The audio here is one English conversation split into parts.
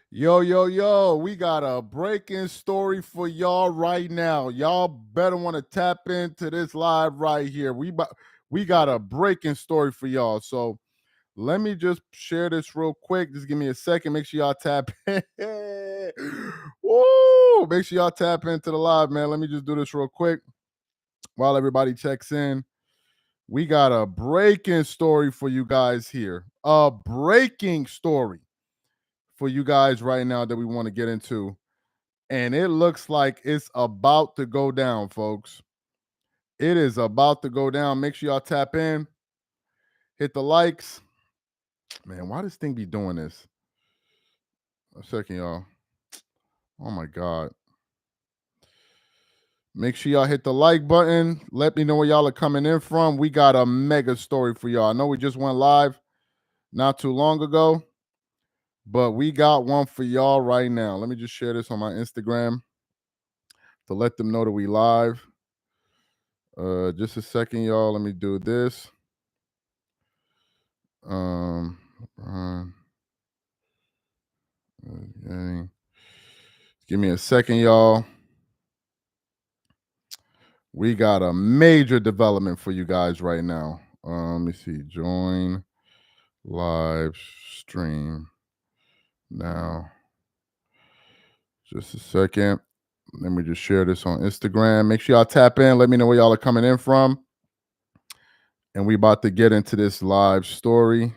Yo, we got a breaking story for y'all right now. Y'all better want to tap into this live right here. We got a breaking story for y'all. So let me just share this real quick. Just give me a second. Make sure y'all tap in. Woo! Make sure y'all tap into the live, man. Let me just do this real quick while everybody checks in. We got a breaking story for you guys here. A breaking story for you guys right now that we want to get into. And it looks like it's about to go down, folks. It is about to go down. Make sure y'all tap in, hit the likes. Man, why does thing be doing this? A second, y'all. Oh my God. Make sure y'all hit the like button. Let me know where y'all are coming in from. We got a mega story for y'all. I know we just went live not too long ago, but we got one for y'all right now. Let me just share this on my Instagram to let them know that we live. Just a second, y'all. Let me do this. Okay. Give me a second, y'all. We got a major development for you guys right now. Let me see. Join live stream now. Just a second. Let me just share this on Instagram. Make sure y'all tap in. Let me know where y'all are coming in from. And we about to get into this live story.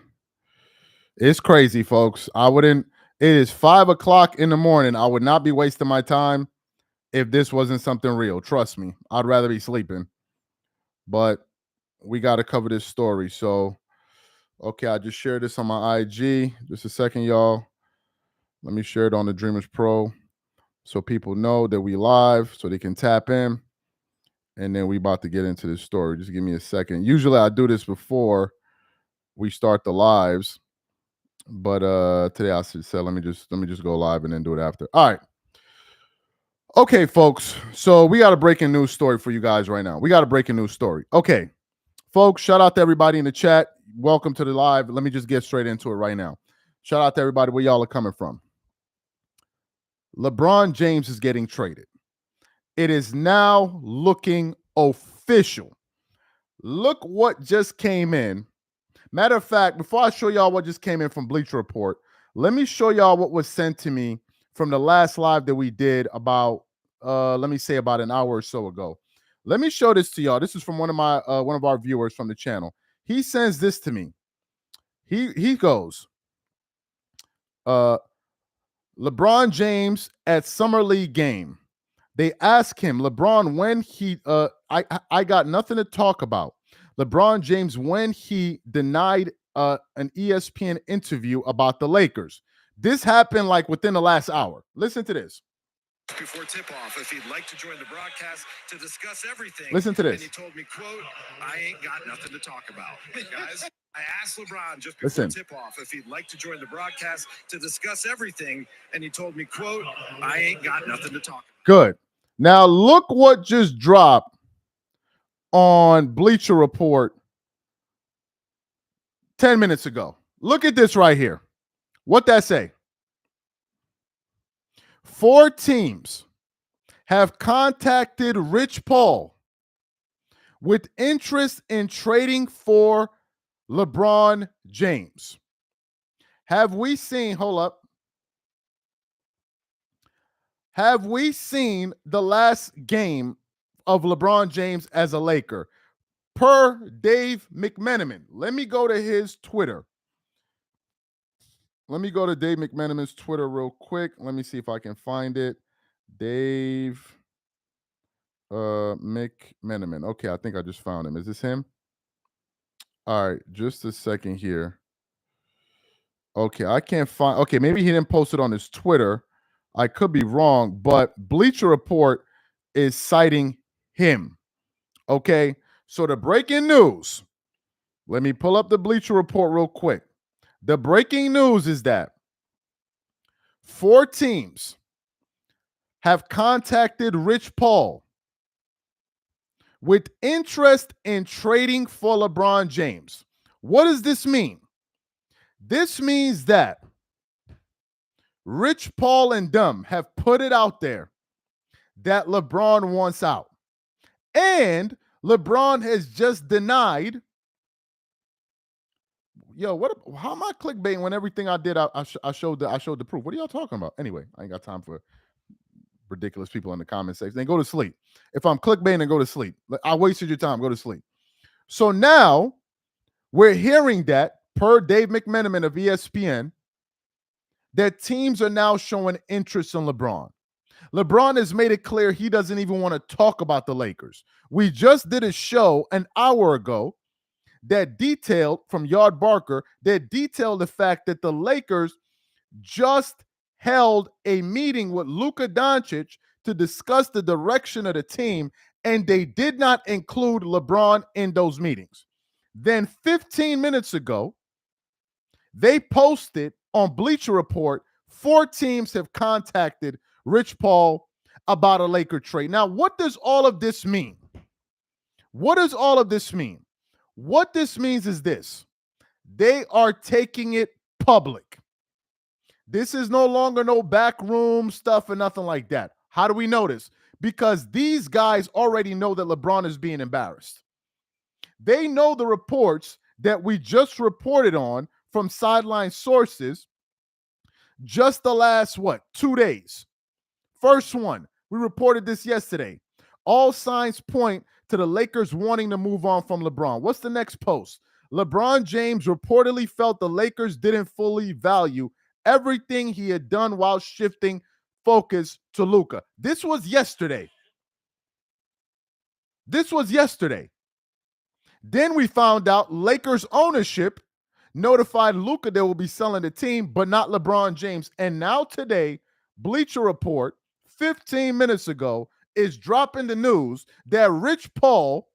It's crazy, folks. It is 5:00 in the morning. I would not be wasting my time if this wasn't something real. Trust me. I'd rather be sleeping. But we got to cover this story. So, okay, I just shared this on my IG. Just a second, y'all. Let me share it on the Dreamers Pro so people know that we live so they can tap in. And then we about to get into this story. Just give me a second. Usually I do this before we start the lives. But today I said let me just go live and then do it after. All right. Okay, folks. So we got a breaking news story for you guys right now. We got a breaking news story. Okay. Folks, shout out to everybody in the chat. Welcome to the live. Let me just get straight into it right now. Shout out to everybody where y'all are coming from. LeBron James is getting traded. It is now looking official. Look what just came in. Matter of fact, before I show y'all what just came in from Bleacher Report, let me show y'all what was sent to me from the last live that we did about, let me say about an hour or so ago. Let me show this to y'all. This is from one of our viewers from the channel. He sends this to me. He goes, LeBron James at Summer League game. They ask him, LeBron, when I got nothing to talk about. LeBron James, when he denied an ESPN interview about the Lakers. This happened like within the last hour. Listen to this. Before tip-off, if he'd like to join the broadcast to discuss everything. Listen to this. And he told me, quote, I ain't got nothing to talk about. Guys, I asked LeBron just before tip-off if he'd like to join the broadcast to discuss everything. And he told me, quote, I ain't got nothing to talk about. Good. Now, look what just dropped on Bleacher Report 10 minutes ago. Look at this right here. What that say? 4 teams have contacted Rich Paul with interest in trading for LeBron James. Have we seen, hold up. Have we seen the last game of LeBron James as a Laker? Per Dave McMenamin. Let me go to his Twitter. Let me go to Dave McMenamin's Twitter real quick. Let me see if I can find it. Dave McMenamin. Okay, I think I just found him. Is this him? All right, just a second here. Okay, I can't find. Okay, maybe he didn't post it on his Twitter. I could be wrong, but Bleacher Report is citing him. Okay, so the breaking news. Let me pull up the Bleacher Report real quick. The breaking news is that 4 teams have contacted Rich Paul with interest in trading for LeBron James. What does this mean? This means that Rich Paul and them have put it out there that LeBron wants out. And LeBron has just denied. Yo, how am I clickbaiting when everything I did, I showed the proof? What are y'all talking about? Anyway, I ain't got time for ridiculous people in the comment section. Then go to sleep. If I'm clickbaiting, then go to sleep. I wasted your time. Go to sleep. So now we're hearing that, per Dave McMenamin of ESPN, that teams are now showing interest in LeBron. LeBron has made it clear he doesn't even want to talk about the Lakers. We just did a show an hour ago that detailed, from Yard Barker, that detailed the fact that the Lakers just held a meeting with Luca Doncic to discuss the direction of the team, and they did not include LeBron in those meetings. Then 15 minutes ago, they posted on Bleacher Report 4 teams have contacted Rich Paul about a Laker trade. Now, what does all of this mean? What does all of this mean? What this means is this: they are taking it public. This is no longer no backroom stuff or nothing like that. How do we know this? Because these guys already know that LeBron is being embarrassed. They know the reports that we just reported on from sideline sources just the last, 2 days. First one, we reported this yesterday. All signs point to the Lakers wanting to move on from LeBron. What's the next post? LeBron James reportedly felt the Lakers didn't fully value everything he had done while shifting focus to Luca. This was yesterday. Then we found out Lakers ownership notified Luca they will be selling the team, but not LeBron James. And now today, Bleacher Report, 15 minutes ago, is dropping the news that Rich Paul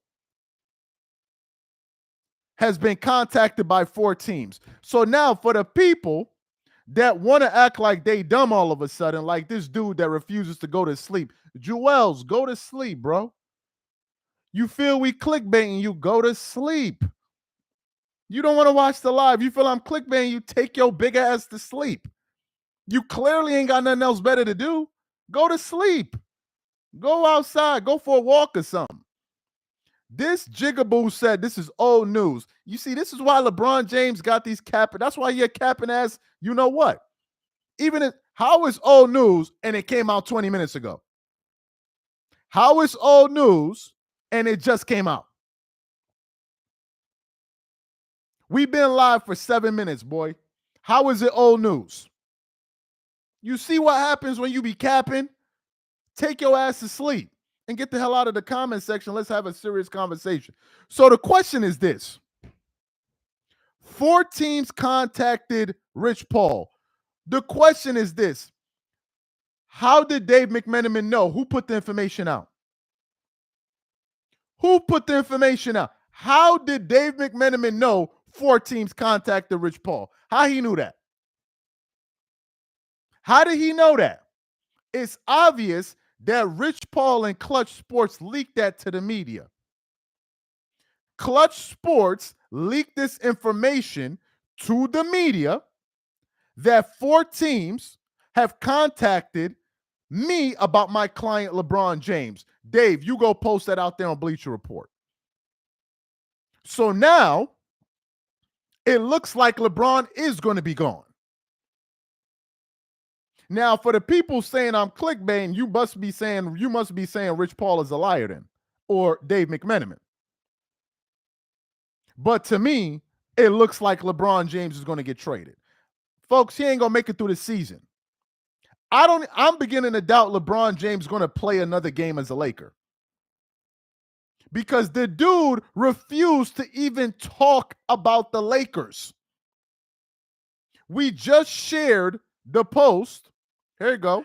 has been contacted by 4 teams. So now for the people that want to act like they dumb all of a sudden, like this dude that refuses to go to sleep, Joel's, go to sleep, bro. You feel we clickbaiting you, go to sleep. You don't want to watch the live. You feel I'm clickbaiting you, take your big ass to sleep. You clearly ain't got nothing else better to do. Go to sleep. Go outside. Go for a walk or something. This jigaboo said this is old news. You see, this is why LeBron James got these capping. That's why you're capping ass. You know what? How is old news and it came out 20 minutes ago? How is old news and it just came out? We've been live for 7 minutes, boy. How is it old news? You see what happens when you be capping? Take your ass to sleep and get the hell out of the comment section. Let's have a serious conversation. So the question is this: 4 teams contacted Rich Paul. The question is this: how did Dave McMenamin know? Who put the information out? Who put the information out? How did Dave McMenamin know 4 teams contacted Rich Paul? How he knew that? How did he know that? It's obvious that Rich Paul and Clutch Sports leaked that to the media. Clutch Sports leaked this information to the media that 4 teams have contacted me about my client LeBron James. Dave, you go post that out there on Bleacher Report. So now it looks like LeBron is going to be gone. Now, for the people saying I'm clickbaiting, you must be saying Rich Paul is a liar then, or Dave McMenamin. But to me, it looks like LeBron James is going to get traded. Folks, he ain't going to make it through the season. I'm beginning to doubt LeBron James going to play another game as a Laker. Because the dude refused to even talk about the Lakers. We just shared the post. Here you go.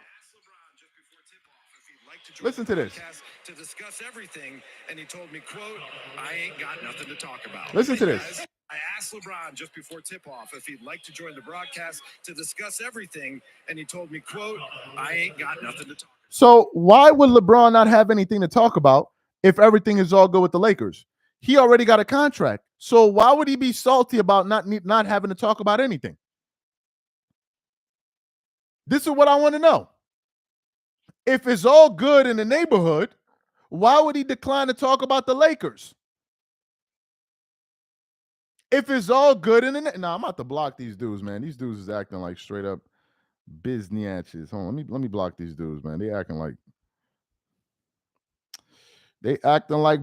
Listen to this. To discuss everything, and he told me, quote, I ain't got nothing to talk about. Listen to this. I asked LeBron just before tip-off if he'd like to join the broadcast to discuss everything, and he told me, quote, I ain't got nothing to talk about. So why would LeBron not have anything to talk about if everything is all good with the Lakers? He already got a contract. So why would he be salty about not having to talk about anything? This is what I want to know. If it's all good in the neighborhood, why would he decline to talk about the Lakers? If it's all good in the nah, I'm about to block these dudes, man. These dudes is acting like straight up biznatches. Hold on, let me block these dudes, man. They acting like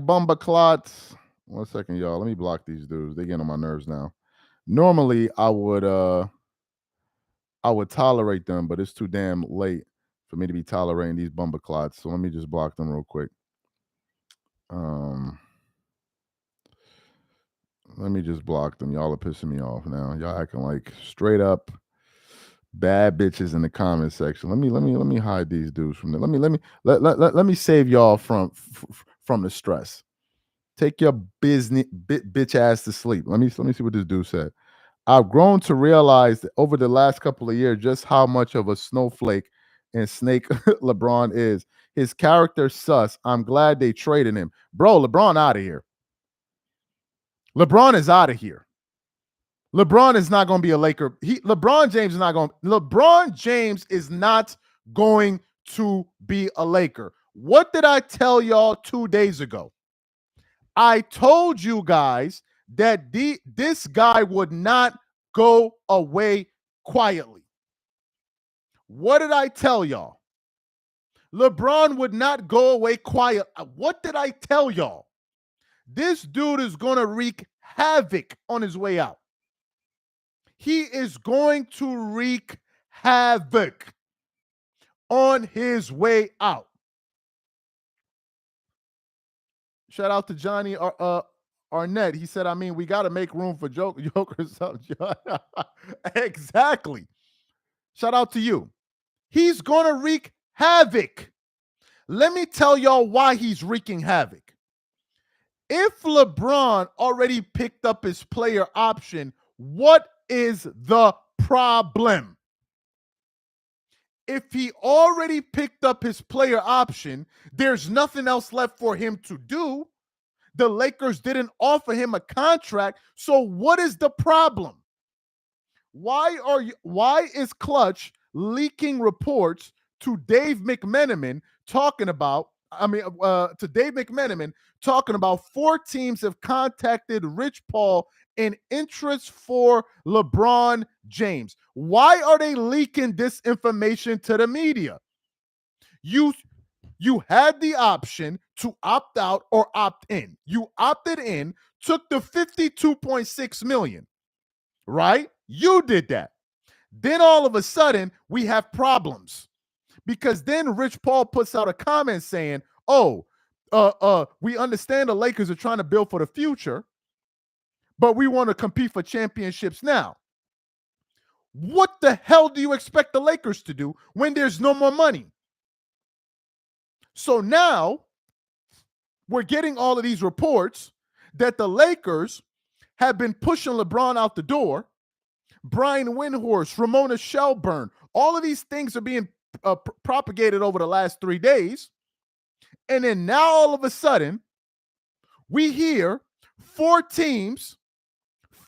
bumba clots. 1 second, y'all. Let me block these dudes. They getting on my nerves now. Normally, I would tolerate them, but it's too damn late for me to be tolerating these bumba clots. So let me just block them real quick. Let me just block them. Y'all are pissing me off now. Y'all acting like straight up bad bitches in the comment section. Let me hide these dudes from there. Let me save y'all from the stress. Take your bitch ass to sleep. Let me see what this dude said. I've grown to realize that over the last couple of years just how much of a snowflake and snake LeBron is. His character sus. I'm glad they traded him. Bro, LeBron out of here. LeBron is out of here. LeBron is not going to be a Laker. LeBron James is not going to be a Laker. What did I tell y'all 2 days ago? I told you guys that this guy would not go away quietly. What did I tell y'all? LeBron would not go away quiet. What did I tell y'all? This dude is going to wreak havoc on his way out. He is going to wreak havoc on his way out. Shout out to Johnny Arnett. He said, we got to make room for jokers. Exactly. Shout out to you. He's going to wreak havoc. Let me tell y'all why he's wreaking havoc. If LeBron already picked up his player option, what is the problem? If he already picked up his player option, there's nothing else left for him to do. The Lakers didn't offer him a contract. So what is the problem? Why is Clutch leaking reports to Dave McMenamin talking about 4 teams have contacted Rich Paul in interest for LeBron James? Why are they leaking this information to the media? You had the option to opt out or opt in. You opted in, took the $52.6 million, right? You did that. Then all of a sudden, we have problems because then Rich Paul puts out a comment saying, we understand the Lakers are trying to build for the future, but we want to compete for championships now. What the hell do you expect the Lakers to do when there's no more money? So now we're getting all of these reports that the Lakers have been pushing LeBron out the door. Brian Windhorst, Ramona Shelburne, all of these things are being propagated over the last 3 days. And then now all of a sudden, we hear 4 teams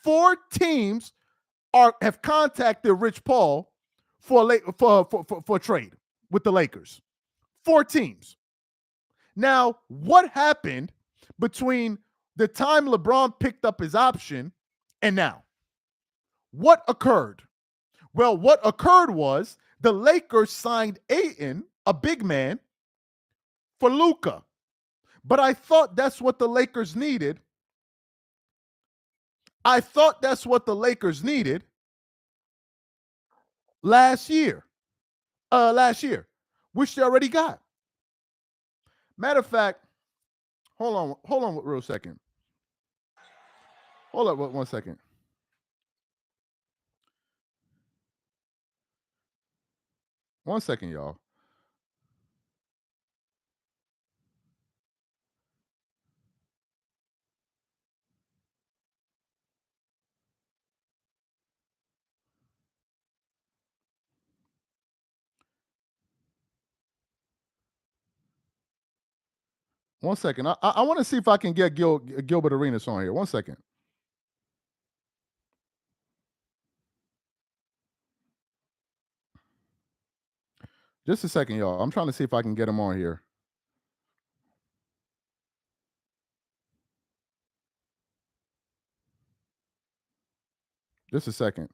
have contacted Rich Paul for trade with the Lakers. 4 teams. Now, what happened between the time LeBron picked up his option and now? What occurred? Well, what occurred was the Lakers signed Ayton, a big man, for Luca. But I thought that's what the Lakers needed. Last year, which they already got. Matter of fact, hold on real second. Hold up 1 second. One second, y'all. One second. I want to see if I can get Gilbert Arenas on here. 1 second. Just a second, y'all. I'm trying to see if I can get him on here. Just a second.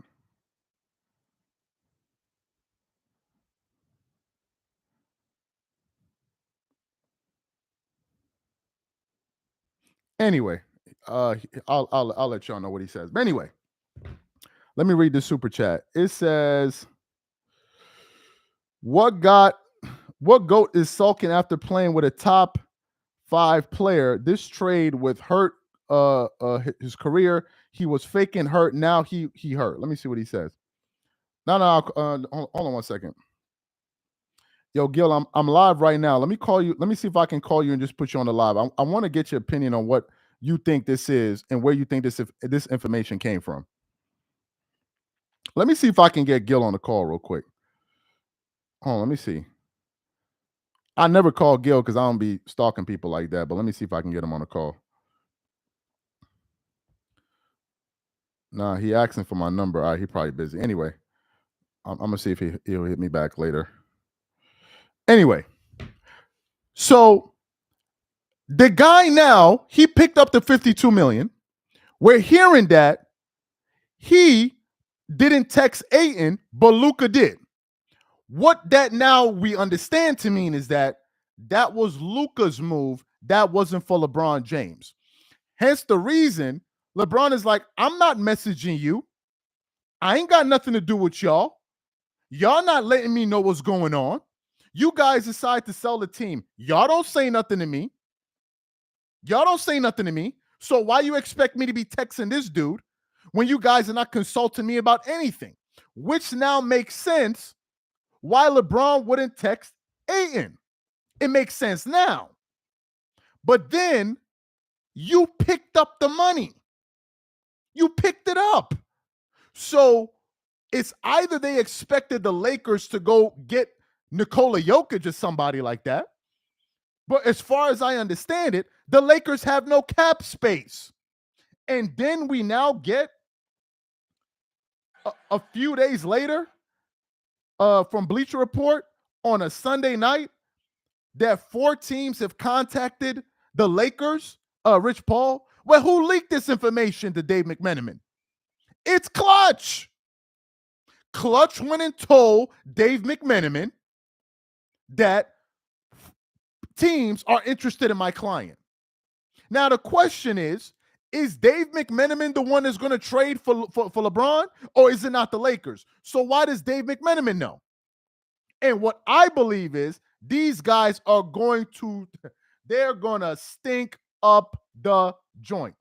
Anyway, I'll let y'all know what he says. But anyway, let me read the super chat. It says, what GOAT is sulking after playing with a top 5 player? This trade with hurt his career. He was faking hurt. Now he hurt. Let me see what he says. No, hold on 1 second. Yo, Gil, I'm live right now. Let me call you. Let me see if I can call you and just put you on the live. I want to get your opinion on what you think this is and where you think this information came from. Let me see if I can get Gil on the call real quick. Oh, let me see. I never call Gil because I don't be stalking people like that, but let me see if I can get him on the call. Nah, he asking for my number. All right, he probably busy. Anyway, I'm gonna see if he'll hit me back later. Anyway, so the guy now, he picked up the 52 million. We're hearing that he didn't text Ayton, but Luca did. What that now we understand to mean is that was Luca's move. That wasn't for LeBron James. Hence the reason LeBron is like, I'm not messaging you. I ain't got nothing to do with y'all. Y'all not letting me know what's going on. You guys decide to sell the team. Y'all don't say nothing to me. Y'all don't say nothing to me. So why you expect me to be texting this dude when you guys are not consulting me about anything? Which now makes sense why LeBron wouldn't text Ayton. It makes sense now. But then you picked up the money. You picked it up. So it's either they expected the Lakers to go get Nikola Jokic or somebody like that. But as far as I understand it, the Lakers have no cap space. And then we now get a few days later from Bleacher Report on a Sunday night that 4 teams have contacted the Lakers, Rich Paul. Well, who leaked this information to Dave McMenamin? It's Clutch. Clutch went and told Dave McMenamin that teams are interested in my client. Now, the question is Dave McMenamin the one that's going to trade for LeBron, or is it not the Lakers? So why does Dave McMenamin know? And what I believe is these guys are they're going to stink up the joint.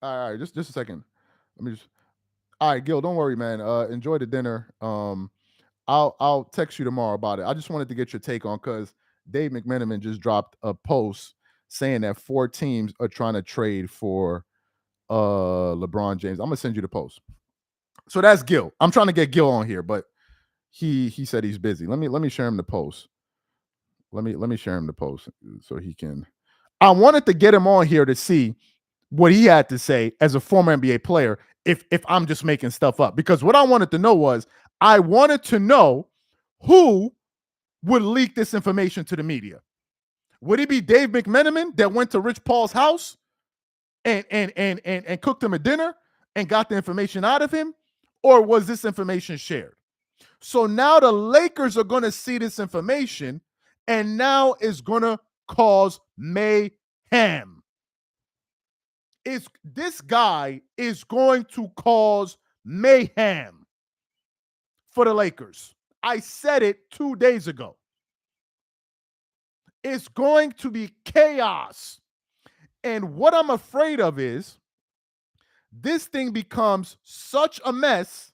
All right, just a second. All right, Gil, don't worry, man. Enjoy the dinner. I'll text you tomorrow about it. I just wanted to get your take on, because Dave McMenamin just dropped a post saying that 4 teams are trying to trade for LeBron James. I'm gonna send you the post. So that's Gil. I'm trying to get Gil on here, but he said he's busy. Let me share him the post. Let me share him the post so he can. I wanted to get him on here to see what he had to say as a former NBA player, if I'm just making stuff up. Because what I wanted to know was, I wanted to know who would leak this information to the media. Would it be Dave McMenamin that went to Rich Paul's house and cooked him a dinner and got the information out of him? Or was this information shared? So now the Lakers are going to see this information, and now it's going to cause mayhem. This guy is going to cause mayhem for the Lakers. I said it 2 days ago. It's going to be chaos. And what I'm afraid of is this thing becomes such a mess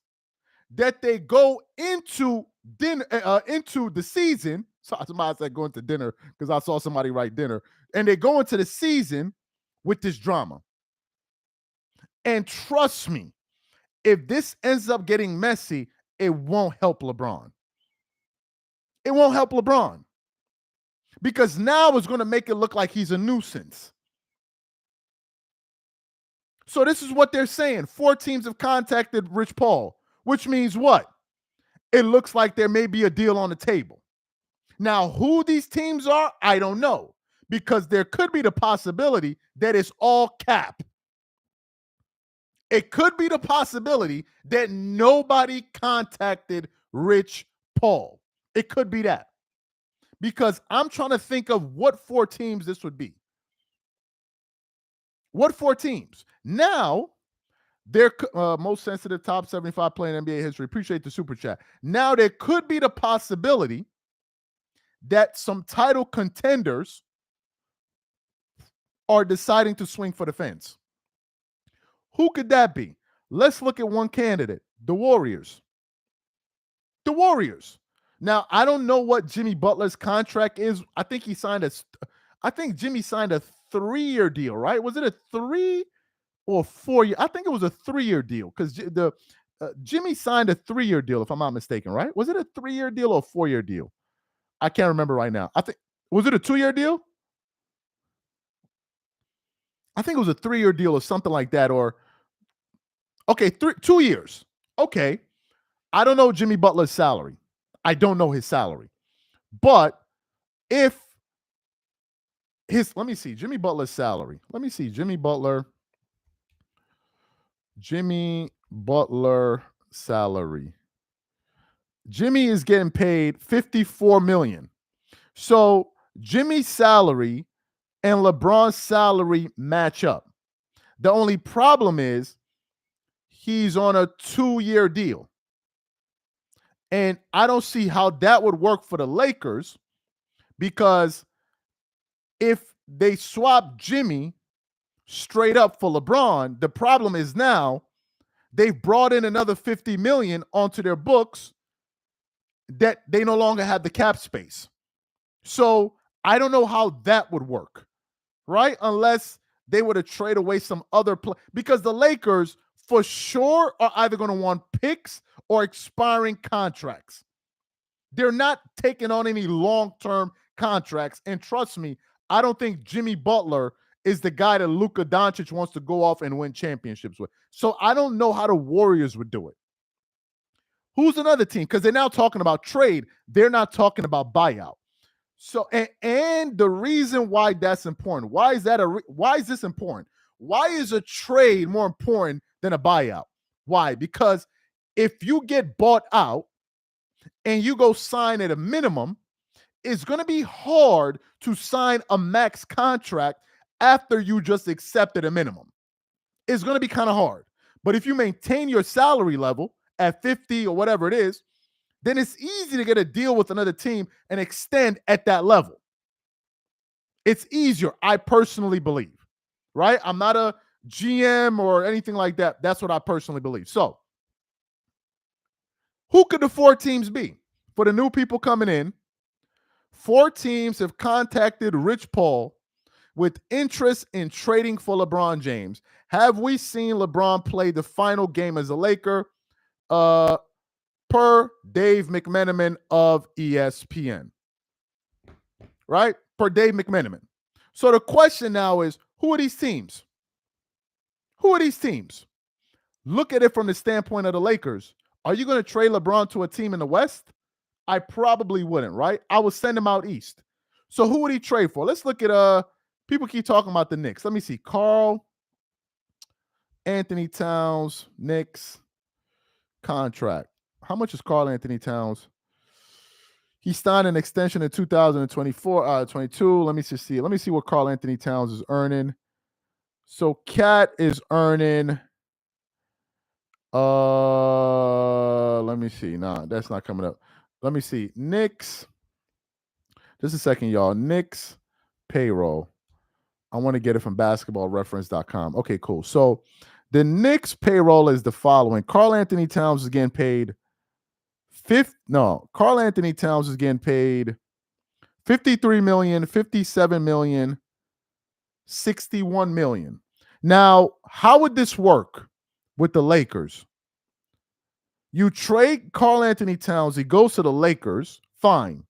that they go into dinner, into the season. So somebody said going to dinner because I saw somebody write dinner. And they go into the season with this drama. And trust me, if this ends up getting messy, it won't help LeBron. It won't help LeBron. Because now it's going to make it look like he's a nuisance. So this is what they're saying. 4 teams have contacted Rich Paul, which means what? it looks like there may be a deal on the table. Now, who these teams are, I don't know, because there could be the possibility that it's all cap. It could be the possibility that nobody contacted Rich Paul. It could be that. Because I'm trying to think of what 4 teams this would be. What 4 teams? Now, they're most sensitive top 75 player in NBA history. Appreciate the super chat. Now, there could be the possibility that some title contenders are deciding to swing for the fence. Who could that be? Let's look at one candidate, the Warriors. The Warriors. Now, I don't know what Jimmy Butler's contract is. I think Jimmy signed a 3-year deal, right? Was it a 3 or 4-year? I think it was a 3-year deal because Jimmy signed a 3-year deal, if I'm not mistaken, right? Was it a 3-year deal or a 4-year deal? I can't remember right now. Was it a 2-year deal? I think it was a 3-year deal or something like that. Or okay, 2 years. Okay. I don't know Jimmy Butler's salary. I don't know his salary. But if let me see, Jimmy Butler's salary. Let me see, Jimmy Butler salary. Jimmy is getting paid $54 million. So Jimmy's salary and LeBron's salary match up. The only problem is he's on a 2-year deal. And I don't see how that would work for the Lakers, because if they swap Jimmy straight up for LeBron, the problem is now they've brought in another $50 million onto their books that they no longer have the cap space. So I don't know how that would work, right? Unless they were to trade away some other play, because the Lakers for sure are either going to want picks or expiring contracts. They're not taking on any long-term contracts. And trust me, I don't think Jimmy Butler is the guy that Luca Doncic wants to go off and win championships with. So I don't know how the Warriors would do it. Who's another team? Because they're now talking about trade. They're not talking about buyout. So, and the reason why that's important, why is this important? Why is a trade more important than a buyout? Why? Because if you get bought out and you go sign at a minimum, it's going to be hard to sign a max contract after you just accepted a minimum. It's going to be kind of hard. But if you maintain your salary level at 50 or whatever it is, then it's easy to get a deal with another team and extend at that level. It's easier, I personally believe, right? I'm not a GM or anything like that. That's what I personally believe. So, who could the 4 teams be? For the new people coming in, 4 teams have contacted Rich Paul with interest in trading for LeBron James. Have we seen LeBron play the final game as a Laker? Per Dave McMenamin of ESPN, right? Per Dave McMenamin. So the question now is, who are these teams? Who are these teams? Look at it from the standpoint of the Lakers. Are you going to trade LeBron to a team in the West? I probably wouldn't, right? I would send him out east. So who would he trade for? Let's look at people keep talking about the Knicks. Let me see. Karl Anthony Towns, Knicks contract. How much is Karl Anthony Towns? He signed an extension in 2024, 22. Let me just see. Let me see what Karl Anthony Towns is earning. So Cat is earning. Let me see. Nah, that's not coming up. Let me see. Knicks. Just a second, y'all. Knicks payroll. I want to get it from basketballreference.com. Okay, cool. So the Knicks payroll is the following. Karl Anthony Towns is getting paid Karl Anthony Towns is getting paid $53 million, $57 million, $61 million. Now, how would this work with the Lakers? You trade Karl Anthony Towns, he goes to the Lakers, fine.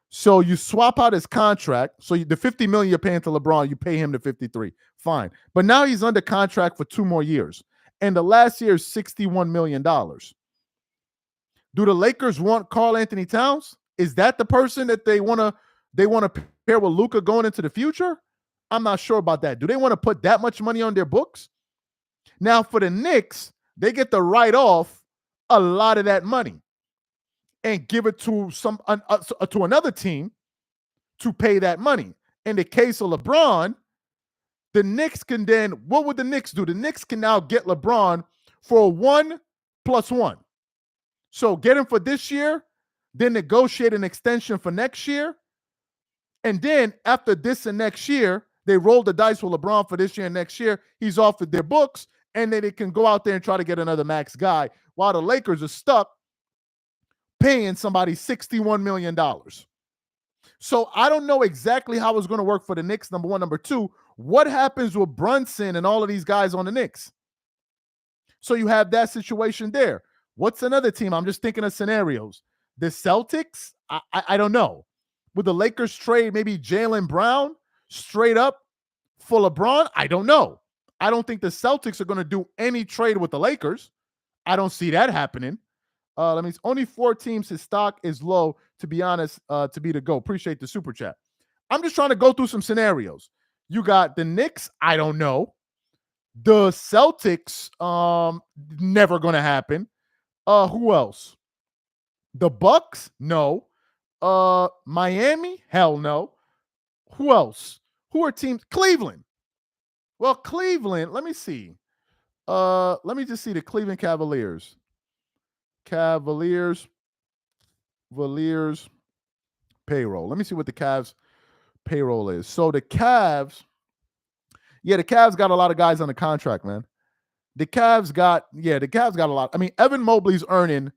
So you swap out his contract. So the $50 million you're paying to LeBron, you pay him the 53, fine. But now he's under contract for 2 more years. And the last year is $61 million. Do the Lakers want Karl Anthony Towns? Is that the person that they want to pair with Luca going into the future? I'm not sure about that. Do they want to put that much money on their books? Now, for the Knicks, they get to write off a lot of that money and give it to to another team to pay that money. In the case of LeBron, the Knicks can then, what would the Knicks do? The Knicks can now get LeBron for 1+1. So get him for this year, then negotiate an extension for next year. And then after this and next year, they roll the dice with LeBron for this year and next year. He's off of their books, and then they can go out there and try to get another max guy while the Lakers are stuck paying somebody $61 million. So I don't know exactly how it's going to work for the Knicks, number one. Number two, what happens with Brunson and all of these guys on the Knicks? So you have that situation there. What's another team? I'm just thinking of scenarios. The Celtics? I don't know. Would the Lakers trade maybe Jaylen Brown straight up for LeBron? I don't know. I don't think the Celtics are going to do any trade with the Lakers. I don't see that happening. Only 4 teams. His stock is low, to be honest, to be the GOAT. Appreciate the super chat. I'm just trying to go through some scenarios. You got the Knicks. I don't know. The Celtics, never going to happen. Who else? The Bucks? No. Miami? Hell no. Who else? Who are teams? Cleveland. Well, Cleveland, let me see. Let me just see the Cleveland Cavaliers. Cavaliers payroll. Let me see what the Cavs payroll is. So the Cavs got a lot of guys on the contract, man. The Cavs got a lot. I mean, Evan Mobley's earning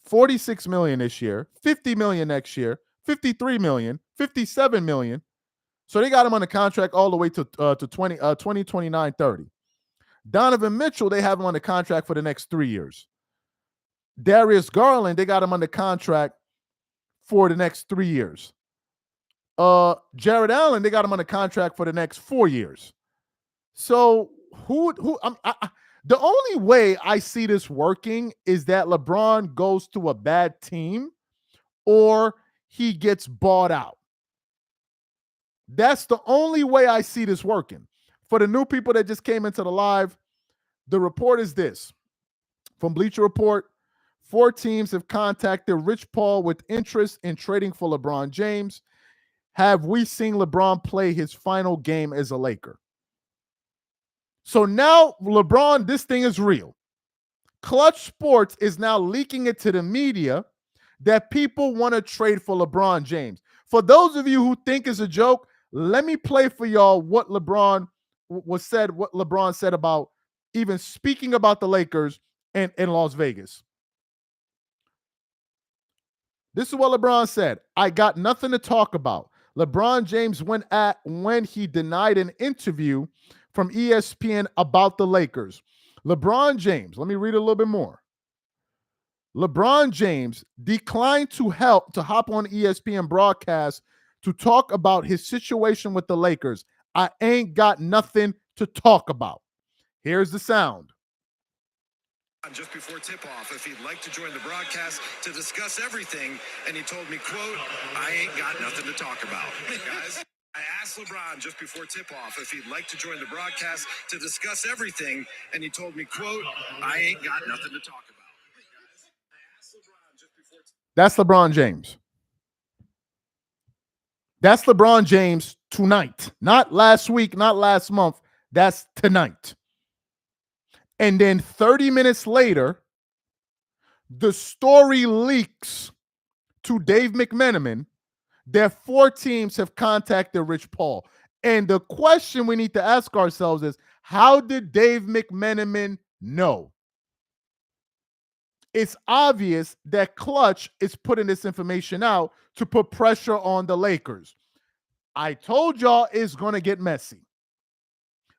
$46 million this year, $50 million next year, $53 million, $57 million. So they got him on the contract all the way to 2029, 30. Donovan Mitchell, they have him on the contract for the next 3 years. Darius Garland, they got him on the contract for the next 3 years. Jared Allen, they got him on the contract for the next 4 years. So the only way I see this working is that LeBron goes to a bad team or he gets bought out. That's the only way I see this working. For the new people that just came into the live, the report is this. From Bleacher Report, 4 teams have contacted Rich Paul with interest in trading for LeBron James. Have we seen LeBron play his final game as a Laker? So now, LeBron, this thing is real. Clutch Sports is now leaking it to the media that people want to trade for LeBron James. For those of you who think it's a joke, let me play for y'all what LeBron said about even speaking about the Lakers in Las Vegas. This is what LeBron said. I got nothing to talk about. LeBron James when he denied an interview from ESPN about the Lakers. LeBron James, let me read a little bit more. LeBron James declined to hop on ESPN broadcast to talk about his situation with the Lakers. I ain't got nothing to talk about. Here's the sound. Just before tip-off, if he'd like to join the broadcast to discuss everything, and he told me, quote, I ain't got nothing to talk about. Hey, guys. I asked LeBron just before tip-off if he'd like to join the broadcast to discuss everything, and he told me, quote, I ain't got nothing to talk about. Hey, guys. I asked LeBron just before That's LeBron James. That's LeBron James tonight. Not last week, not last month. That's tonight. And then 30 minutes later, the story leaks to Dave McMenamin that 4 teams have contacted Rich Paul. And the question we need to ask ourselves is, how did Dave McMenamin know? It's obvious that Clutch is putting this information out to put pressure on the Lakers. I told y'all it's going to get messy.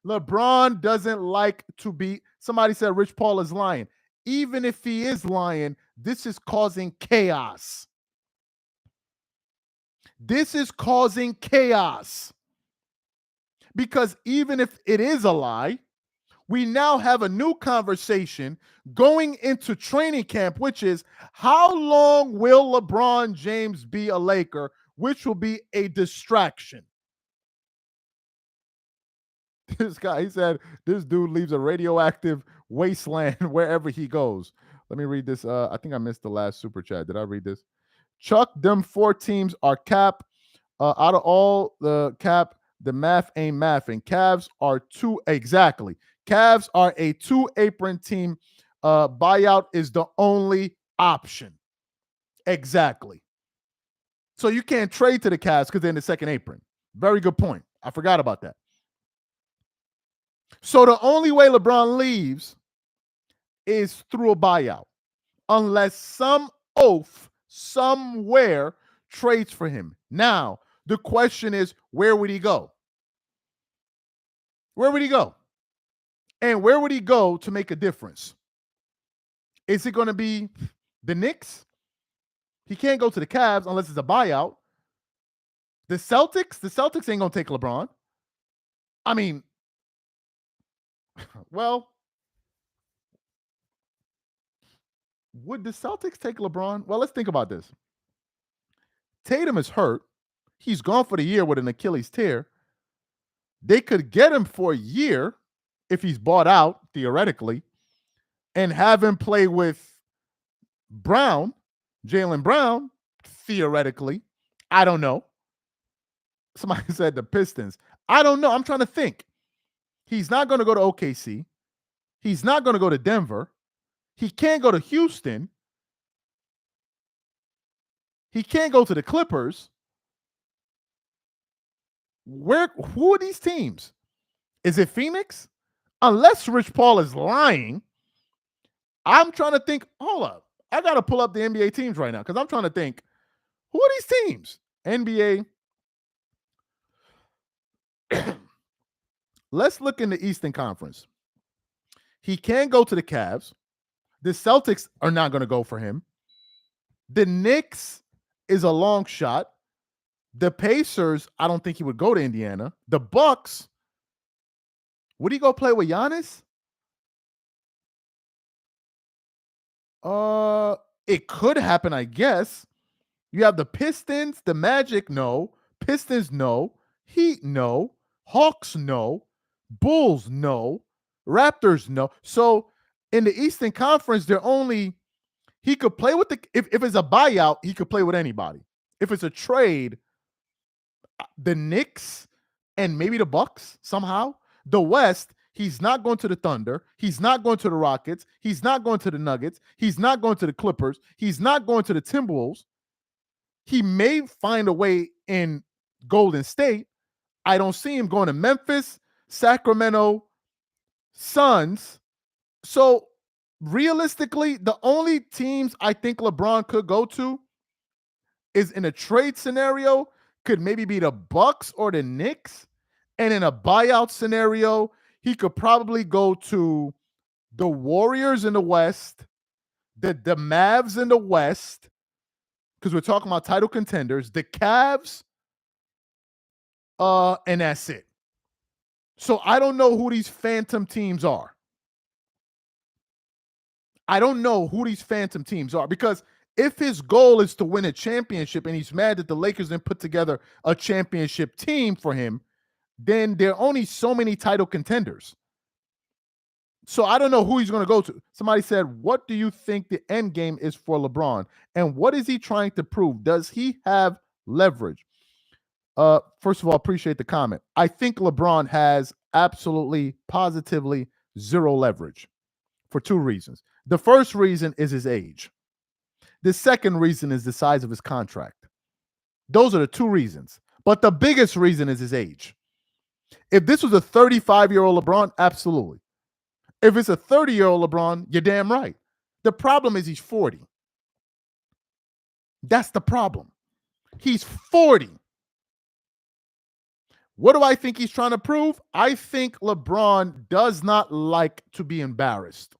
LeBron doesn't like to be, somebody said Rich Paul is lying. Even if he is lying, this is causing chaos. This is causing chaos. Because even if it is a lie, We now have a new conversation going into training camp, which is how long will LeBron James be a Laker, which will be a distraction. This guy, he said, this dude leaves a radioactive wasteland wherever he goes. Let me read this. I think I missed the last super chat. Did I read this? Chuck, them 4 teams are cap. Out of all the cap, the math ain't mathing. Cavs are 2. Exactly. Cavs are a 2-apron team. Buyout is the only option. Exactly. So you can't trade to the Cavs because they're in the second apron. Very good point. I forgot about that. So the only way LeBron leaves is through a buyout, unless some oaf somewhere trades for him. Now, the question is, where would he go? Where would he go? And where would he go to make a difference? Is it going to be the Knicks? He can't go to the Cavs unless it's a buyout. The Celtics ain't going to take LeBron. I mean, well, would the Celtics take LeBron? Well, let's think about this. Tatum is hurt. He's gone for the year with an Achilles tear. They could get him for a year if he's bought out, theoretically, and have him play with Brown, Jaylen Brown, theoretically. I don't know. Somebody said the Pistons. I don't know. I'm trying to think. He's not going to go to OKC. He's not going to go to Denver. He can't go to Houston. He can't go to the Clippers. Who are these teams? Is it Phoenix? Unless Rich Paul is lying, I'm trying to think. Hold up. I got to pull up the NBA teams right now because I'm trying to think, who are these teams? NBA. Let's look in the Eastern Conference. He can't go to the Cavs. The Celtics are not going to go for him. The Knicks is a long shot. The Pacers, I don't think he would go to Indiana. The Bucks, would he go play with Giannis? It could happen, I guess. You have the Pistons, the Magic, no. Pistons, no. Heat, no. Hawks, no. Bulls, no. Raptors, no. So in the Eastern Conference, he could play with if it's a buyout, he could play with anybody. If it's a trade, the Knicks and maybe the Bucks somehow. The West, he's not going to the Thunder. He's not going to the Rockets. He's not going to the Nuggets. He's not going to the Clippers. He's not going to the Timberwolves. He may find a way in Golden State. I don't see him going to Memphis, Sacramento, Suns. So realistically, the only teams I think LeBron could go to is in a trade scenario, could maybe be the Bucks or the Knicks. And in a buyout scenario, he could probably go to the Warriors in the West, the Mavs in the West, because we're talking about title contenders, the Cavs, and that's it. So I don't know who these phantom teams are. I don't know who these phantom teams are, because if his goal is to win a championship and he's mad that the Lakers didn't put together a championship team for him, then there are only so many title contenders. So I don't know who he's going to go to. Somebody said, what do you think the end game is for LeBron? And what is he trying to prove? Does he have leverage? First of all, appreciate the comment. I think LeBron has absolutely, positively zero leverage for 2 reasons. The first reason is his age. The second reason is the size of his contract. Those are the 2 reasons. But the biggest reason is his age. If this was a 35-year-old LeBron, absolutely. If it's a 30-year-old LeBron, you're damn right. The problem is he's 40. That's the problem. He's 40. What do I think he's trying to prove? I think LeBron does not like to be embarrassed.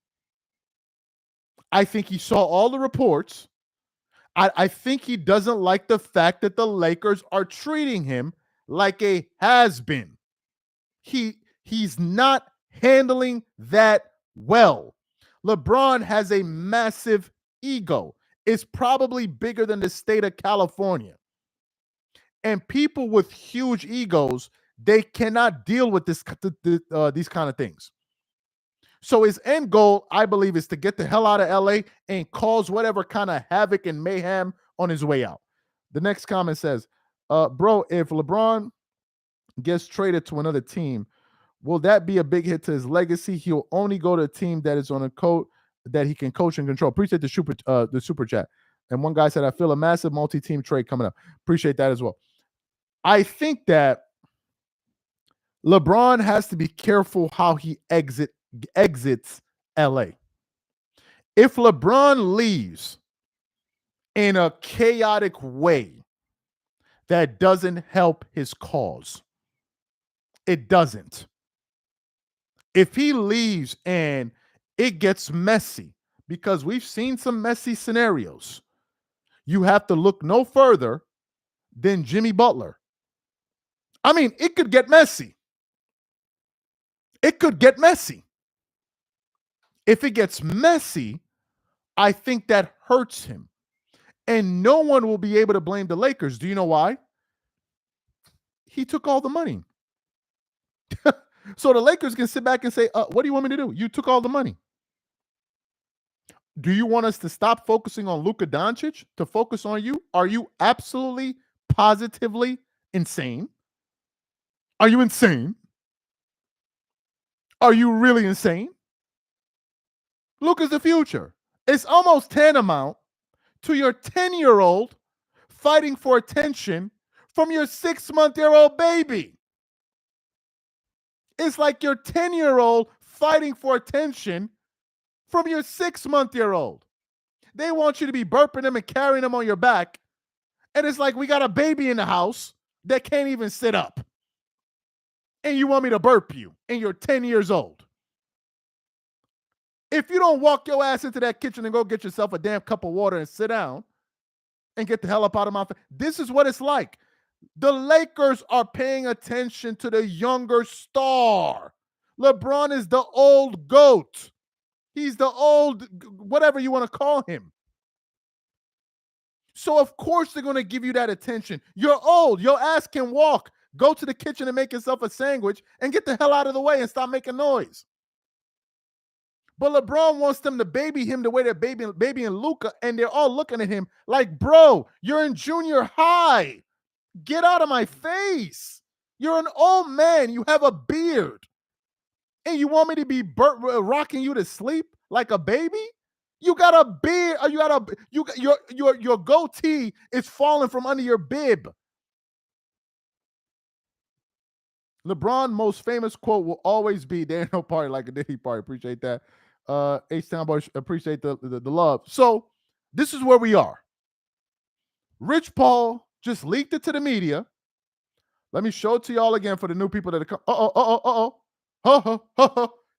I think he saw all the reports. I think he doesn't like the fact that the Lakers are treating him like a has-been. He's not handling that well. LeBron has a massive ego. It's probably bigger than the state of California. And people with huge egos, they cannot deal with these kind of things. So his end goal, I believe, is to get the hell out of LA and cause whatever kind of havoc and mayhem on his way out. The next comment says, bro, if LeBron gets traded to another team, will that be a big hit to his legacy? He'll only go to a team that is on a coach that he can coach and control. Appreciate the super chat. And one guy said, I feel a massive multi-team trade coming up. Appreciate that as well. I think that LeBron has to be careful how he exits LA. If LeBron leaves in a chaotic way, that doesn't help his cause. It doesn't. If he leaves and it gets messy, because we've seen some messy scenarios, you have to look no further than Jimmy Butler. I mean, it could get messy. It could get messy. If it gets messy, I think that hurts him. And no one will be able to blame the Lakers. Do you know why? He took all the money. So the Lakers can sit back and say, what do you want me to do? You took all the money. Do you want us to stop focusing on Luca Doncic to focus on you? Are you absolutely, positively insane? Are you insane? Are you really insane? Luca's the future. It's almost tantamount to your 10-year-old fighting for attention from your 6-month-old baby. It's like your 10-year-old fighting for attention from your 6-month-old. They want you to be burping them and carrying them on your back. And it's like we got a baby in the house that can't even sit up. And you want me to burp you and you're 10 years old. If you don't walk your ass into that kitchen and go get yourself a damn cup of water and sit down and get the hell up out of my face, this is what it's like. The Lakers are paying attention to the younger star. LeBron is the old GOAT. He's the old, whatever you want to call him. So, of course, they're going to give you that attention. You're old. Your ass can walk. Go to the kitchen and make yourself a sandwich and get the hell out of the way and stop making noise. But LeBron wants them to baby him the way they're babying Luca, and they're all looking at him like, bro, you're in junior high. Get out of my face. You're an old man. You have a beard. And you want me to be rocking you to sleep like a baby? You got a beard. Your goatee is falling from under your bib. LeBron's most famous quote will always be, "There ain't no party like a Diddy party." Appreciate that. H-Town Boy, appreciate the love. So this is where we are. Rich Paul just leaked it to the media. Let me show it to y'all again for the new people that are coming.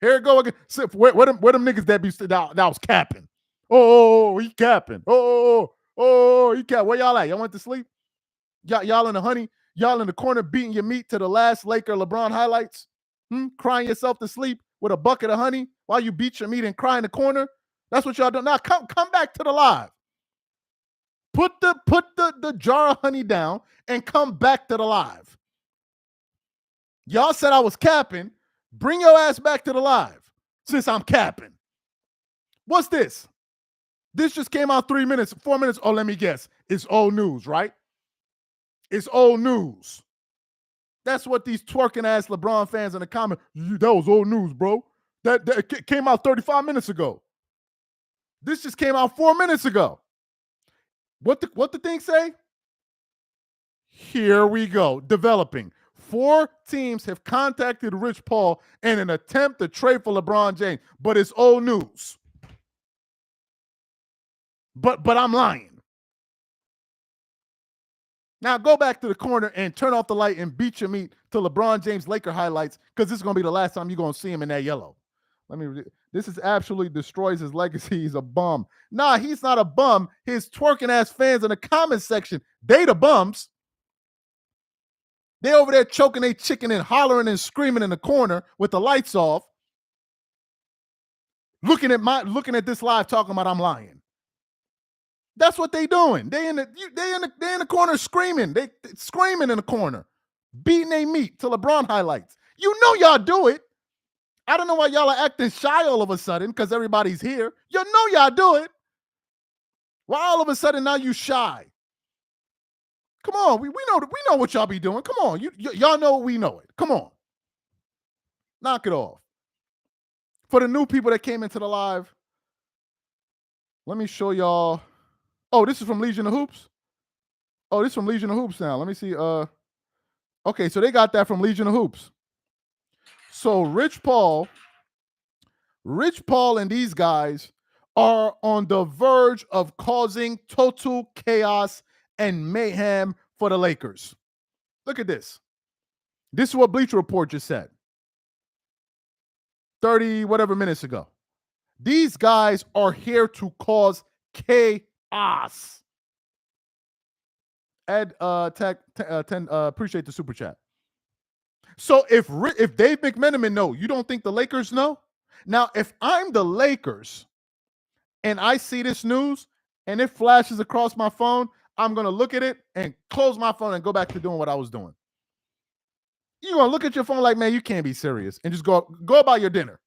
Here it go again. Where them niggas that was capping? Oh, he capping. Oh, he capping. Where y'all at? Y'all went to sleep? Y'all in the honey? Y'all in the corner beating your meat to the last Laker LeBron highlights? Crying yourself to sleep with a bucket of honey while you beat your meat and cry in the corner? That's what y'all do. Now come back to the live. Put the jar of honey down and come back to the live. Y'all said I was capping. Bring your ass back to the live since I'm capping. What's this? This just came out 4 minutes. Oh, let me guess. It's old news, right? It's old news. That's what these twerking ass LeBron fans in the comments, that was old news, bro. That came out 35 minutes ago. This just came out 4 minutes ago. What the thing say? Here we go. Developing. 4 teams have contacted Rich Paul in an attempt to trade for LeBron James, but it's old news. But I'm lying. Now go back to the corner and turn off the light and beat your meat to LeBron James Laker highlights, because this is going to be the last time you're going to see him in that yellow. This is absolutely destroys his legacy. He's a bum. Nah, he's not a bum. His twerking ass fans in the comments section, they the bums. They over there choking their chicken and hollering and screaming in the corner with the lights off. looking at this live talking about I'm lying. That's what they doing. They in the corner screaming. They screaming in the corner, beating their meat to LeBron highlights. You know y'all do it. I don't know why y'all are acting shy all of a sudden because everybody's here. You know y'all do it. Why all of a sudden now you shy? Come on, we know what y'all be doing. Come on, y'all know we know it. Come on, knock it off. For the new people that came into the live, let me show y'all. Oh, this is from Legion of Hoops. Oh, this is from Legion of Hoops now. Let me see. Okay, so they got that from Legion of Hoops. So Rich Paul and these guys are on the verge of causing total chaos and mayhem for the Lakers. Look at this. This is what Bleacher Report just said 30 whatever minutes ago. These guys are here to cause chaos. Ed Tech 10 appreciate the super chat. So if Dave McMenamin know, you don't think the Lakers know? Now, if I'm the Lakers and I see this news and it flashes across my phone, I'm going to look at it and close my phone and go back to doing what I was doing. You're going to look at your phone like, man, you can't be serious, and just go about your dinner.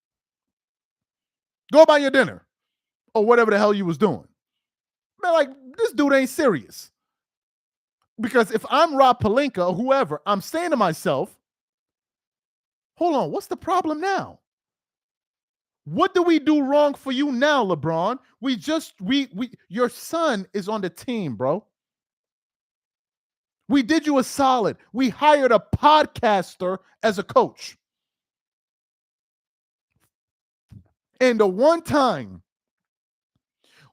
Go about your dinner or whatever the hell you was doing. Man, like, this dude ain't serious. Because if I'm Rob Pelinka or whoever, I'm saying to myself, hold on, what's the problem now? What do we do wrong for you now, LeBron? Your son is on the team, bro. We did you a solid. We hired a podcaster as a coach. And the one time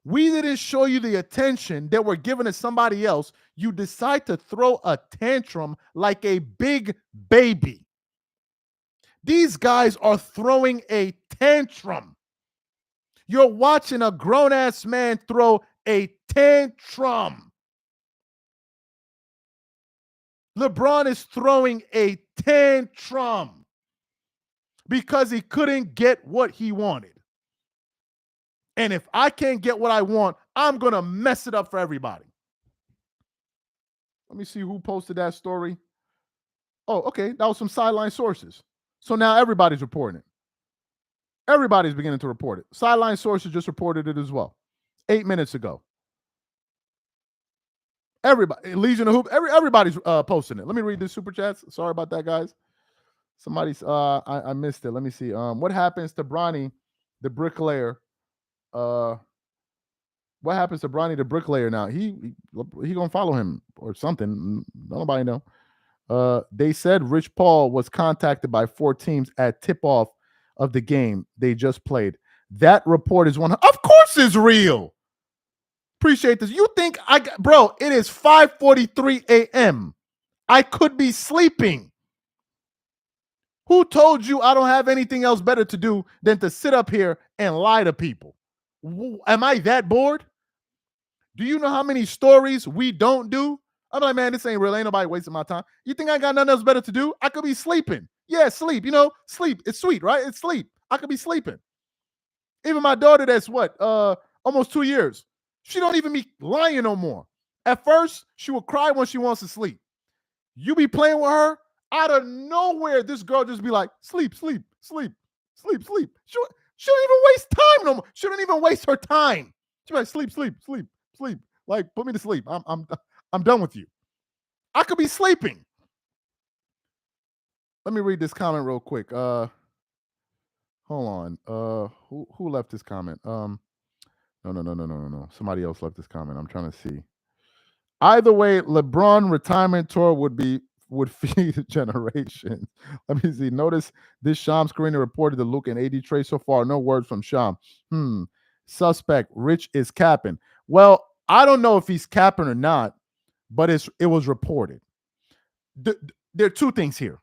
we didn't show you the attention that we're giving to somebody else, you decide to throw a tantrum like a big baby. These guys are throwing a tantrum. You're watching a grown-ass man throw a tantrum. LeBron is throwing a tantrum because he couldn't get what he wanted. And if I can't get what I want, I'm going to mess it up for everybody. Let me see who posted that story. Oh, okay. That was some sideline sources. So now everybody's reporting it. Everybody's beginning to report it. Sideline sources just reported it as well 8 minutes ago. Everybody, Legion of Hoop, everybody's posting it. Let me read this super chats. Sorry about that, guys. Somebody's I missed it. Let me see. What happens to Bronny, the bricklayer? What happens to Bronny, the bricklayer now? He gonna follow him or something. Nobody know. They said Rich Paul was contacted by 4 teams at tip-off of the game they just played. That report is of course is real. Appreciate this. You think bro, it is 5:43 a.m. I could be sleeping. Who told you I don't have anything else better to do than to sit up here and lie to people? Am I that bored? Do you know how many stories we don't do? I'm like, man, this ain't real. Ain't nobody wasting my time. You think I got nothing else better to do? I could be sleeping. Yeah, sleep. Sleep. It's sweet, right? It's sleep. I could be sleeping. Even my daughter that's almost 2 years. She don't even be lying no more. At first, she will cry when she wants to sleep. You be playing with her, out of nowhere, this girl just be like, sleep, sleep, sleep, sleep, sleep. She don't even waste time no more. She don't even waste her time. She be like, sleep, sleep, sleep, sleep. Like, put me to sleep. I'm done with you. I could be sleeping. Let me read this comment real quick. Hold on. Who left this comment? No. Somebody else left this comment. I'm trying to see. Either way, LeBron retirement tour would feed generations. Let me see. Notice this Shams Karina reported the Luca and AD trade so far. No words from Sham. Suspect Rich is capping. Well, I don't know if he's capping or not, but it was reported. There are 2 things here.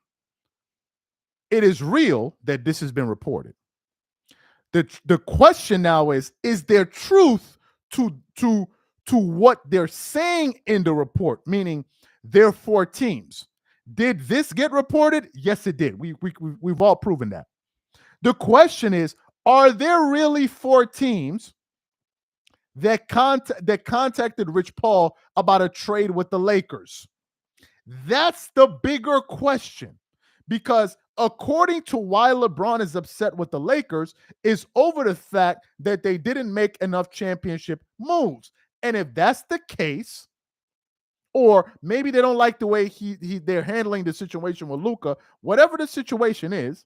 It is real that this has been reported. The question now is there truth to what they're saying in the report? Meaning, there are 4 teams. Did this get reported? Yes, it did. We've all proven that. The question is, Are there really 4 teams that contacted Rich Paul about a trade with the Lakers? That's the bigger question, because according to why LeBron is upset with the Lakers is over the fact that they didn't make enough championship moves. And if that's the case, or maybe they don't like the way they're handling the situation with Luca, whatever the situation is,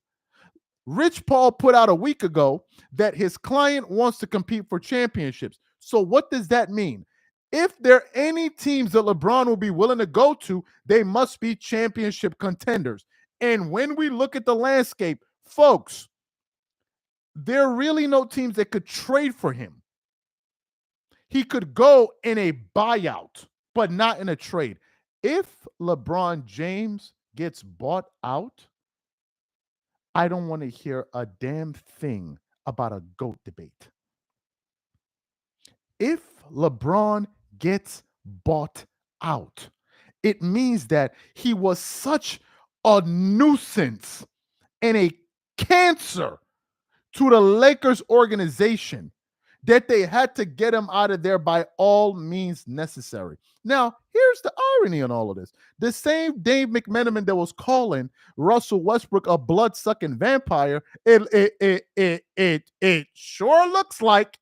Rich Paul put out a week ago that his client wants to compete for championships. So what does that mean? If there are any teams that LeBron will be willing to go to, they must be championship contenders. And when we look at the landscape, folks, there are really no teams that could trade for him. He could go in a buyout, but not in a trade. If LeBron James gets bought out, I don't want to hear a damn thing about a GOAT debate. If LeBron gets bought out, it means that he was such a nuisance and a cancer to the Lakers organization that they had to get him out of there by all means necessary. Now, here's the irony on all of this. The same Dave McMenamin that was calling Russell Westbrook a blood-sucking vampire, it sure looks like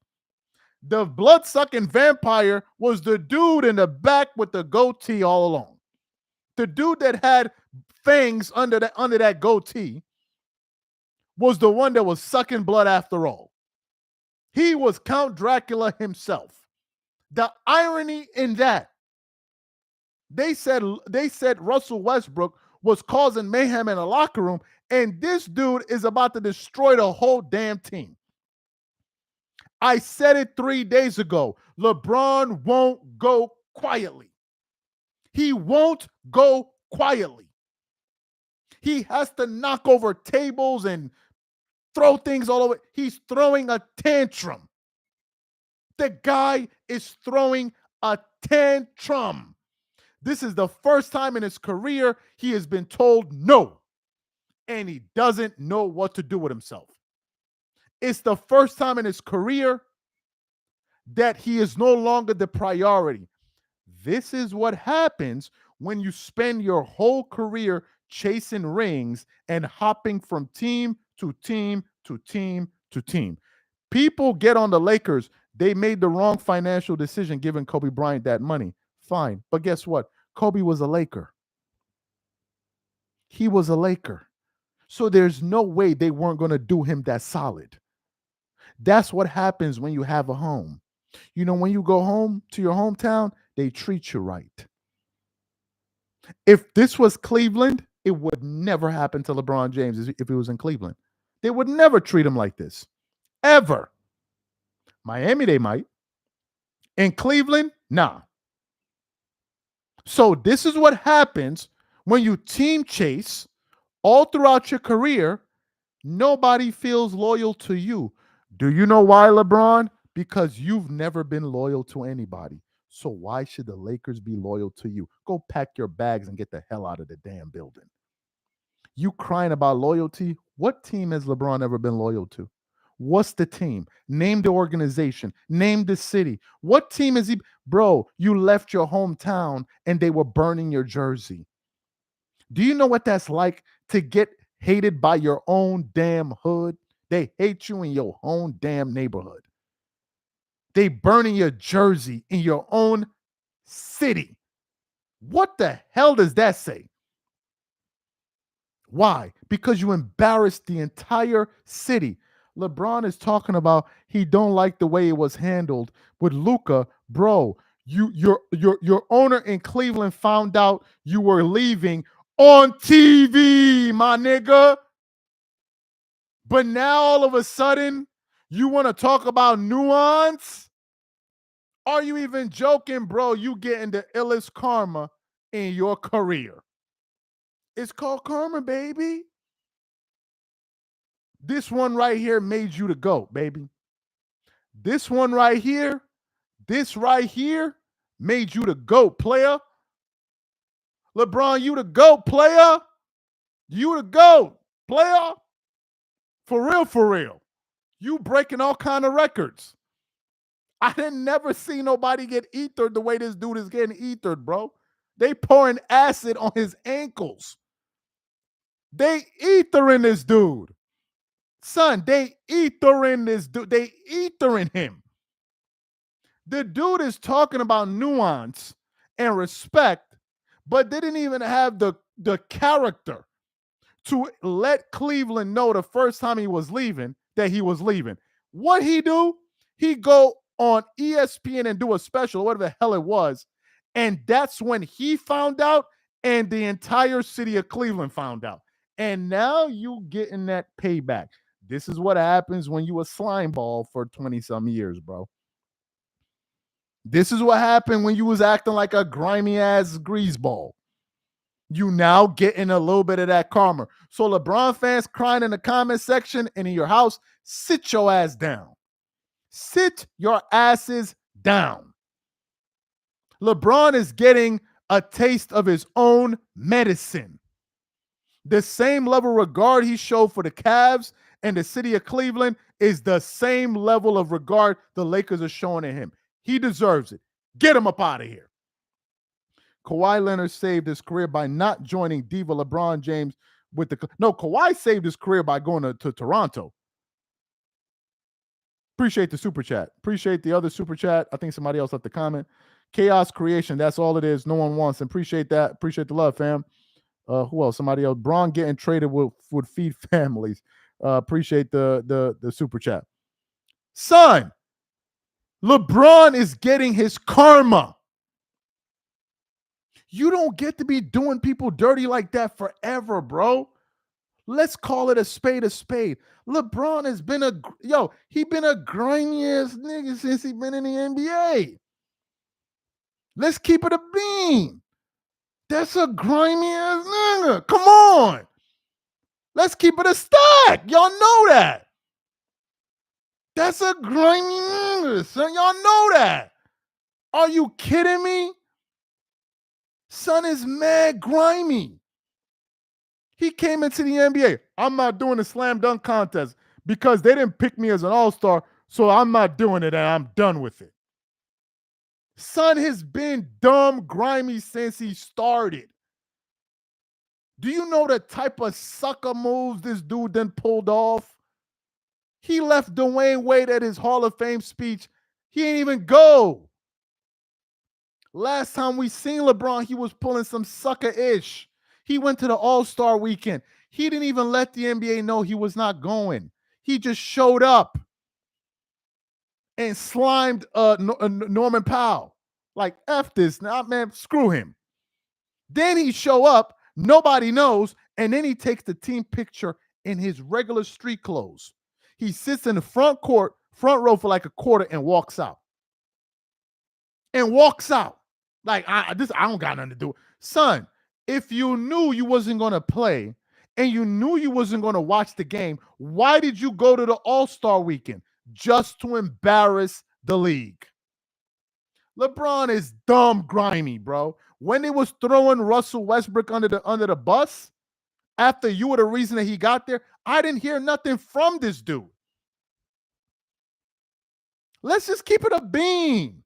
the blood-sucking vampire was the dude in the back with the goatee all along. The dude that had fangs under that goatee was the one that was sucking blood after all. He was Count Dracula himself. The irony in that, they said Russell Westbrook was causing mayhem in the locker room, and this dude is about to destroy the whole damn team. I said it 3 days ago. LeBron won't go quietly. He won't go quietly. He has to knock over tables and throw things all over. He's throwing a tantrum. The guy is throwing a tantrum. This is the first time in his career he has been told no, and he doesn't know what to do with himself. It's the first time in his career that he is no longer the priority. This is what happens when you spend your whole career chasing rings and hopping from team to team to team to team. People get on the Lakers. They made the wrong financial decision giving Kobe Bryant that money. Fine. But guess what? Kobe was a Laker. He was a Laker. So there's no way they weren't going to do him that solid. That's what happens when you have a home. You know, when you go home to your hometown, they treat you right. If this was Cleveland, it would never happen to LeBron James if he was in Cleveland. They would never treat him like this. Ever. Miami, they might. In Cleveland, nah. So this is what happens when you team chase all throughout your career. Nobody feels loyal to you. Do you know why, LeBron? Because you've never been loyal to anybody. So why should the Lakers be loyal to you? Go pack your bags and get the hell out of the damn building. You crying about loyalty? What team has LeBron ever been loyal to? What's the team? Name the organization. Name the city. What team is he? Bro, you left your hometown and they were burning your jersey. Do you know what that's like to get hated by your own damn hood? They hate you in your own damn neighborhood. They burning your jersey in your own city. What the hell does that say? Why? Because you embarrassed the entire city. LeBron is talking about he don't like the way it was handled with Luca. Bro, your owner in Cleveland found out you were leaving on TV, my nigga. But now all of a sudden, you want to talk about nuance? Are you even joking, bro? You getting the illest karma in your career. It's called karma, baby. This one right here made you the GOAT, baby. This one right here, this right here made you the GOAT, player. LeBron, you the GOAT, player. You the GOAT, player. For real, for real. You breaking all kind of records. I didn't never see nobody get ethered the way this dude is getting ethered, bro. They pouring acid on his ankles. They ethering this dude. Son, they ethering this dude. They ethering him. The dude is talking about nuance and respect, but didn't even have the character to let Cleveland know the first time he was leaving that he was leaving. What he do? He go on ESPN and do a special, whatever the hell it was, and that's when he found out and the entire city of Cleveland found out. And now you getting that payback. This is what happens when you a slime ball for 20-some years, bro. This is what happened when you was acting like a grimy-ass greaseball. You now getting a little bit of that karma. So LeBron fans crying in the comment section and in your house, sit your ass down. Sit your asses down. LeBron is getting a taste of his own medicine. The same level of regard he showed for the Cavs and the city of Cleveland is the same level of regard the Lakers are showing to him. He deserves it. Get him up out of here. Kawhi Leonard saved his career by not joining diva LeBron James with the... No, Kawhi saved his career by going to Toronto. Appreciate the super chat. Appreciate the other super chat. I think somebody else left the comment. Chaos creation. That's all it is. No one wants. And appreciate that. Appreciate the love, fam. Who else? Somebody else. Braun getting traded would feed families. Appreciate the super chat. Son, LeBron is getting his karma. You don't get to be doing people dirty like that forever, bro. Let's call it a spade a spade. LeBron has been he been a grimy ass nigga since he been in the NBA. Let's keep it a bean. That's a grimy ass nigga. Come on. Let's keep it a stack. Y'all know that. That's a grimy nigga, son. Y'all know that. Are you kidding me? Son is mad grimy. He came into the NBA. I'm not doing the slam dunk contest because they didn't pick me as an all-star, so I'm not doing it and I'm done with it. Son has been dumb, grimy since he started. Do you know the type of sucker moves this dude then pulled off? He left Dwayne Wade at his Hall of Fame speech. He ain't even go. Last time we seen LeBron, he was pulling some sucker-ish. He went to the All-Star weekend. He didn't even let the NBA know he was not going. He just showed up and slimed Norman Powell. Like, F this. Now, man, screw him. Then he show up, nobody knows, and then he takes the team picture in his regular street clothes. He sits in the front row for like a quarter and walks out. Like, I don't got nothing to do. Son, if you knew you wasn't going to play and you knew you wasn't going to watch the game, why did you go to the All-Star weekend? Just to embarrass the league. LeBron is dumb grimy, bro. When they was throwing Russell Westbrook under the bus, after you were the reason that he got there, I didn't hear nothing from this dude. Let's just keep it a bean.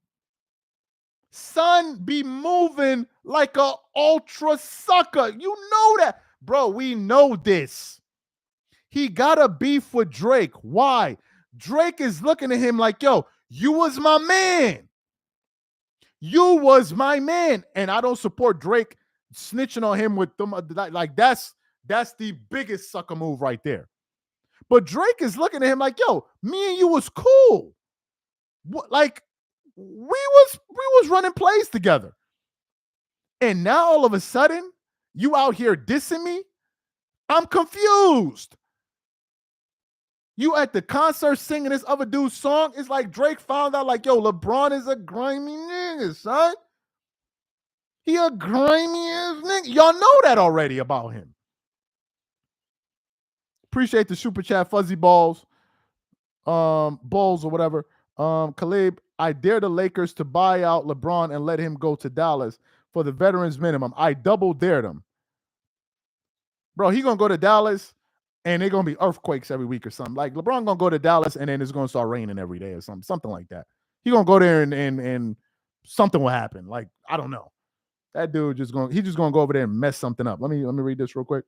Son be moving like a ultra sucker. You know that. Bro, we know this. He got a beef with Drake. Why? Drake is looking at him like, yo, you was my man. You was my man. And I don't support Drake snitching on him with them. Like that's the biggest sucker move right there. But Drake is looking at him like, yo, me and you was cool. Like, we was running plays together. And now all of a sudden, you out here dissing me? I'm confused. You at the concert singing this other dude's song? It's like Drake found out like, yo, LeBron is a grimy nigga, son. He a grimy ass nigga. Y'all know that already about him. Appreciate the super chat, Fuzzy Balls. Balls or whatever. Khalib, I dare the Lakers to buy out LeBron and let him go to Dallas for the veterans minimum. I double dare them. Bro, he gonna go to Dallas. and they're gonna be earthquakes every week or something. Like LeBron gonna go to Dallas, and then it's gonna start raining every day or something like that. He gonna go there and something will happen. Like I don't know. That dude he's just gonna go over there and mess something up. Let me read this real quick.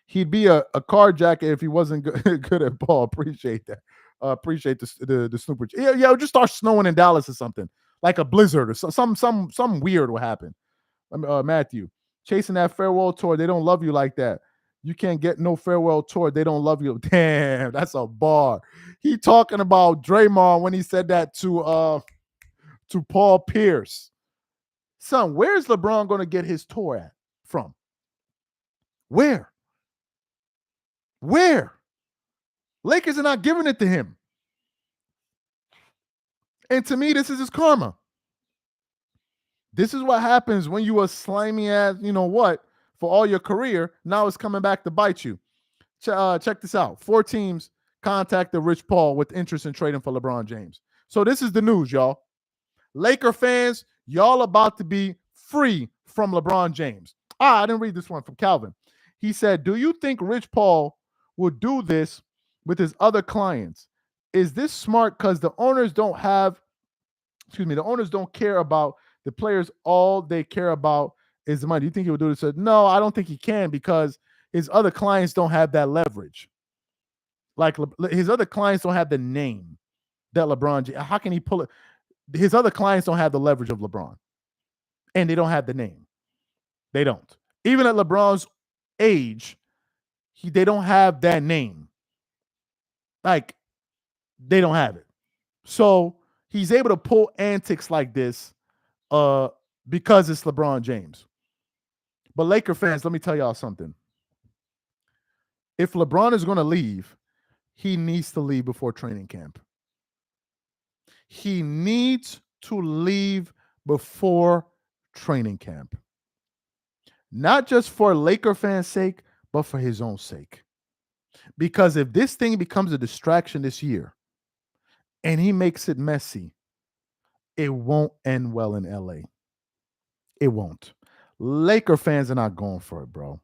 He'd be a carjacker if he wasn't good at ball. Appreciate that. Appreciate the snooper. Yeah, just start snowing in Dallas or something, like a blizzard or some weird will happen. Matthew, chasing that farewell tour, they don't love you like that. You can't get no farewell tour. They don't love you. Damn, that's a bar. He talking about Draymond when he said that to Paul Pierce. Son, where's LeBron going to get his tour at from? Where? Lakers are not giving it to him. And to me, this is his karma. This is what happens when you are slimy ass, you know what, for all your career. Now it's coming back to bite you. Check this out. 4 teams contacted Rich Paul with interest in trading for LeBron James. So this is the news, y'all. Laker fans, y'all about to be free from LeBron James. I didn't read this one from Calvin. He said, do you think Rich Paul will do this with his other clients? Is this smart because the owners don't care about the players. All they care about is the money. Do you think he will do this? Said, no, I don't think he can because his other clients don't have that leverage. Like his other clients don't have the name that LeBron. How can he pull it? His other clients don't have the leverage of LeBron, and they don't have the name. They don't. Even at LeBron's age, they don't have that name. Like, they don't have it. So he's able to pull antics like this because it's LeBron James. But Laker fans, let me tell y'all something. If LeBron is going to leave, he needs to leave before training camp. He needs to leave before training camp. Not just for Laker fans' sake, but for his own sake. Because if this thing becomes a distraction this year and he makes it messy, it won't end well in LA. It won't. Laker fans are not going for it, bro.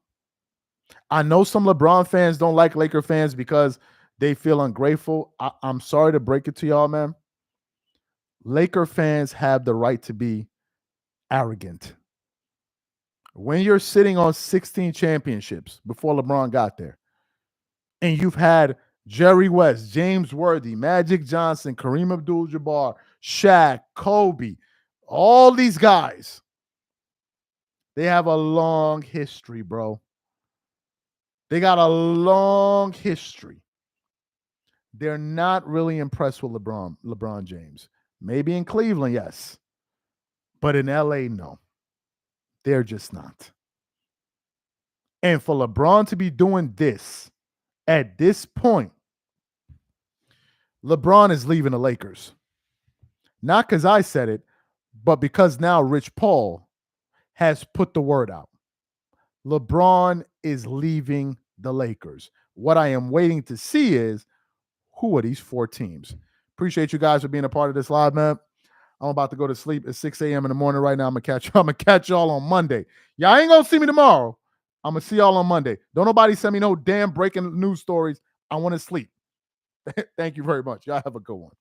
I know some LeBron fans don't like Laker fans because they feel ungrateful. I'm sorry to break it to y'all, man. Laker fans have the right to be arrogant. When you're sitting on 16 championships before LeBron got there, and you've had Jerry West, James Worthy, Magic Johnson, Kareem Abdul-Jabbar, Shaq, Kobe, all these guys, they have a long history, bro. They got a long history. They're not really impressed with LeBron James. Maybe in Cleveland, yes. But in LA, no. They're just not. And for LeBron to be doing this at this point, LeBron is leaving the Lakers. Not because I said it, but because now Rich Paul has put the word out. LeBron is leaving the Lakers. What I am waiting to see is who are these 4 teams. Appreciate you guys for being a part of this live, man. I'm about to go to sleep at 6 a.m. in the morning right now. I'm gonna catch y'all on Monday. Y'all ain't gonna see me tomorrow. I'm gonna see y'all on Monday. Don't nobody send me no damn breaking news stories. I want to sleep. Thank you very much. Y'all have a good one.